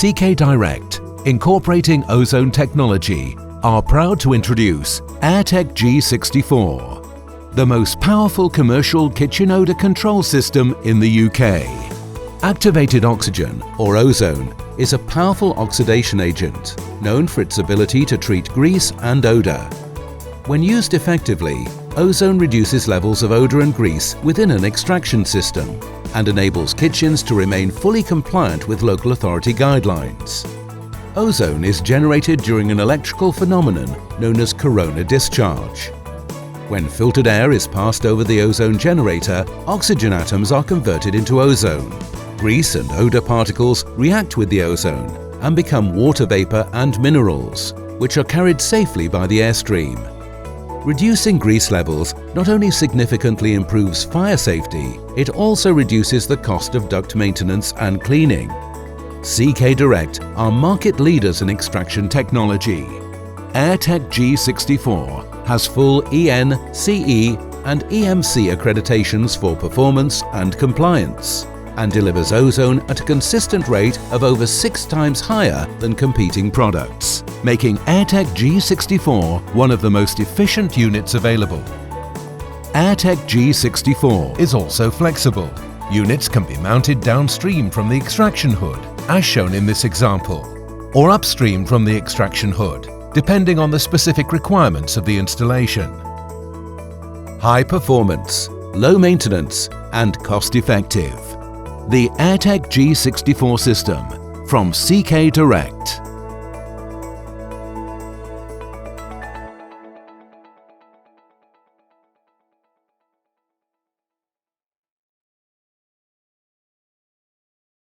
CK Direct, incorporating ozone technology, are proud to introduce Airteck G64, the most powerful commercial kitchen odour control system in the UK. Activated oxygen, or ozone, is a powerful oxidation agent known for its ability to treat grease and odour. When used effectively, ozone reduces levels of odour and grease within an extraction system and enables kitchens to remain fully compliant with local authority guidelines. Ozone is generated during an electrical phenomenon known as corona discharge. When filtered air is passed over the ozone generator, oxygen atoms are converted into ozone. Grease and odour particles react with the ozone and become water vapour and minerals, which are carried safely by the airstream. Reducing grease levels not only significantly improves fire safety, it also reduces the cost of duct maintenance and cleaning. CK Direct are market leaders in extraction technology. Airteck G64 has full EN, CE and EMC accreditations for performance and compliance, and delivers ozone at a consistent rate of over 6 times higher than competing products, making Airteck G64 one of the most efficient units available. Airteck G64 is also flexible. Units can be mounted downstream from the extraction hood, as shown in this example, or upstream from the extraction hood, depending on the specific requirements of the installation. High performance, low maintenance and cost-effective. The Airteck G64 system from CK Direct.